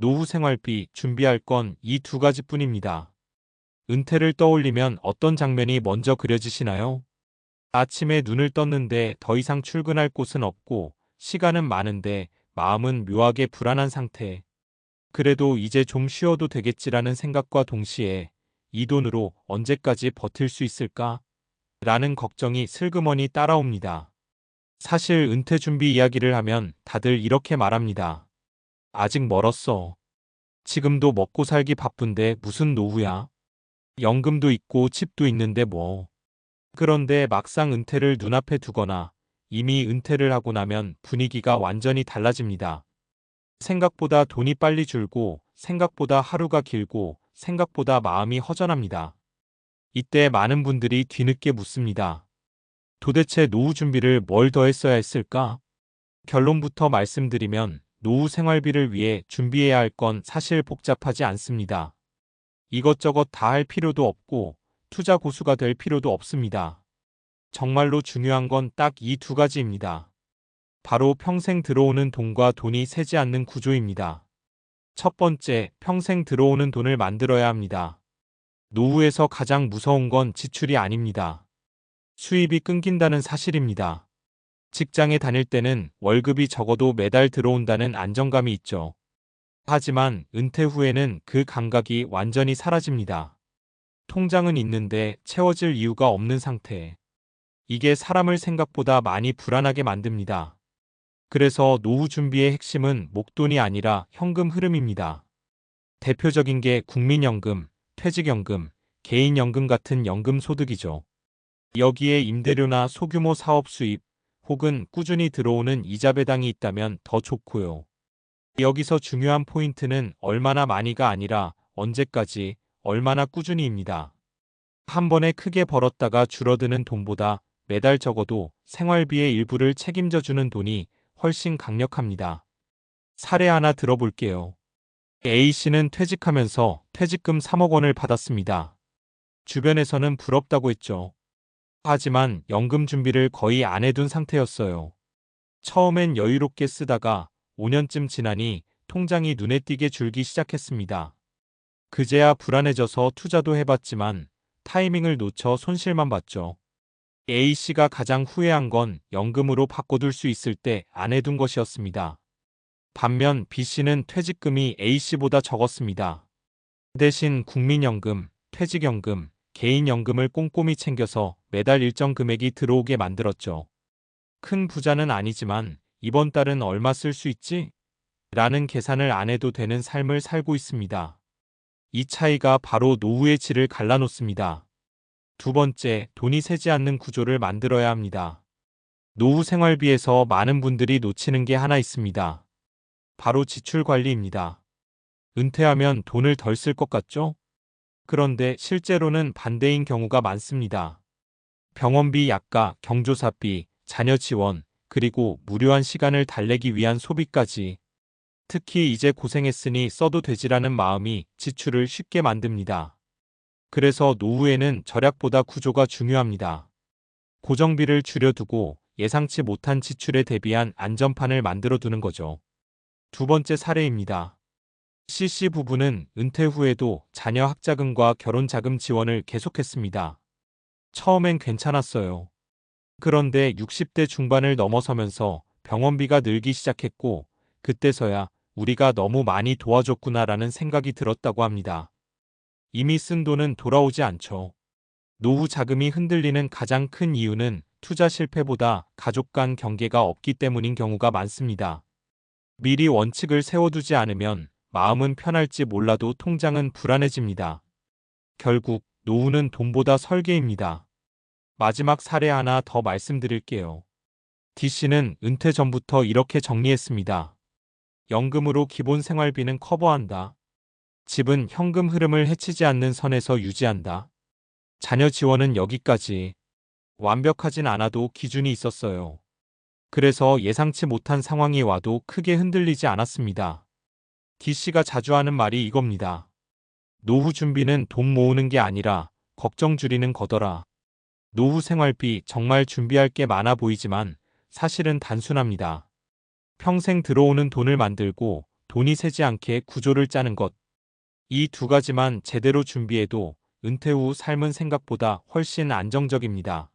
노후 생활비, 준비할 건 이 두 가지뿐입니다. 은퇴를 떠올리면 어떤 장면이 먼저 그려지시나요? 아침에 눈을 떴는데 더 이상 출근할 곳은 없고 시간은 많은데 마음은 묘하게 불안한 상태. 그래도 이제 좀 쉬어도 되겠지라는 생각과 동시에 이 돈으로 언제까지 버틸 수 있을까? 라는 걱정이 슬그머니 따라옵니다. 사실 은퇴 준비 이야기를 하면 다들 이렇게 말합니다. 아직 멀었어. 지금도 먹고 살기 바쁜데 무슨 노후야? 연금도 있고 집도 있는데 뭐. 그런데 막상 은퇴를 눈앞에 두거나 이미 은퇴를 하고 나면 분위기가 완전히 달라집니다. 생각보다 돈이 빨리 줄고 생각보다 하루가 길고 생각보다 마음이 허전합니다. 이때 많은 분들이 뒤늦게 묻습니다. 도대체 노후 준비를 뭘 더 했어야 했을까? 결론부터 말씀드리면 노후 생활비를 위해 준비해야 할 건 사실 복잡하지 않습니다. 이것저것 다 할 필요도 없고 투자 고수가 될 필요도 없습니다. 정말로 중요한 건 딱 이 두 가지입니다. 바로 평생 들어오는 돈과 돈이 새지 않는 구조입니다. 첫 번째, 평생 들어오는 돈을 만들어야 합니다. 노후에서 가장 무서운 건 지출이 아닙니다. 수입이 끊긴다는 사실입니다. 직장에 다닐 때는 월급이 적어도 매달 들어온다는 안정감이 있죠. 하지만 은퇴 후에는 그 감각이 완전히 사라집니다. 통장은 있는데 채워질 이유가 없는 상태. 이게 사람을 생각보다 많이 불안하게 만듭니다. 그래서 노후 준비의 핵심은 목돈이 아니라 현금 흐름입니다. 대표적인 게 국민연금, 퇴직연금, 개인연금 같은 연금 소득이죠. 여기에 임대료나 소규모 사업 수입, 혹은 꾸준히 들어오는 이자 배당이 있다면 더 좋고요. 여기서 중요한 포인트는 얼마나 많이가 아니라 언제까지, 얼마나 꾸준히입니다. 한 번에 크게 벌었다가 줄어드는 돈보다 매달 적어도 생활비의 일부를 책임져주는 돈이 훨씬 강력합니다. 사례 하나 들어볼게요. A씨는 퇴직하면서 퇴직금 3억 원을 받았습니다. 주변에서는 부럽다고 했죠. 하지만 연금 준비를 거의 안 해둔 상태였어요. 처음엔 여유롭게 쓰다가 5년쯤 지나니 통장이 눈에 띄게 줄기 시작했습니다. 그제야 불안해져서 투자도 해봤지만 타이밍을 놓쳐 손실만 봤죠. A씨가 가장 후회한 건 연금으로 바꿔둘 수 있을 때 안 해둔 것이었습니다. 반면 B씨는 퇴직금이 A씨보다 적었습니다. 대신 국민연금, 퇴직연금, 개인연금을 꼼꼼히 챙겨서 매달 일정 금액이 들어오게 만들었죠. 큰 부자는 아니지만 이번 달은 얼마 쓸 수 있지? 라는 계산을 안 해도 되는 삶을 살고 있습니다. 이 차이가 바로 노후의 질을 갈라놓습니다. 두 번째, 돈이 새지 않는 구조를 만들어야 합니다. 노후 생활비에서 많은 분들이 놓치는 게 하나 있습니다. 바로 지출 관리입니다. 은퇴하면 돈을 덜 쓸 것 같죠? 그런데 실제로는 반대인 경우가 많습니다. 병원비, 약가, 경조사비, 자녀 지원, 그리고 무료한 시간을 달래기 위한 소비까지. 특히 이제 고생했으니 써도 되지라는 마음이 지출을 쉽게 만듭니다. 그래서 노후에는 절약보다 구조가 중요합니다. 고정비를 줄여두고 예상치 못한 지출에 대비한 안전판을 만들어두는 거죠. 두 번째 사례입니다. C씨 부부는 은퇴 후에도 자녀 학자금과 결혼자금 지원을 계속했습니다. 처음엔 괜찮았어요. 그런데 60대 중반을 넘어서면서 병원비가 늘기 시작했고 그때서야 우리가 너무 많이 도와줬구나라는 생각이 들었다고 합니다. 이미 쓴 돈은 돌아오지 않죠. 노후 자금이 흔들리는 가장 큰 이유는 투자 실패보다 가족 간 경계가 없기 때문인 경우가 많습니다. 미리 원칙을 세워두지 않으면 마음은 편할지 몰라도 통장은 불안해집니다. 결국 노후는 돈보다 설계입니다. 마지막 사례 하나 더 말씀드릴게요. D씨는 은퇴 전부터 이렇게 정리했습니다. 연금으로 기본 생활비는 커버한다. 집은 현금 흐름을 해치지 않는 선에서 유지한다. 자녀 지원은 여기까지. 완벽하진 않아도 기준이 있었어요. 그래서 예상치 못한 상황이 와도 크게 흔들리지 않았습니다. D씨가 자주 하는 말이 이겁니다. 노후 준비는 돈 모으는 게 아니라 걱정 줄이는 거더라. 노후 생활비 정말 준비할 게 많아 보이지만 사실은 단순합니다. 평생 들어오는 돈을 만들고 돈이 새지 않게 구조를 짜는 것. 이 두 가지만 제대로 준비해도 은퇴 후 삶은 생각보다 훨씬 안정적입니다.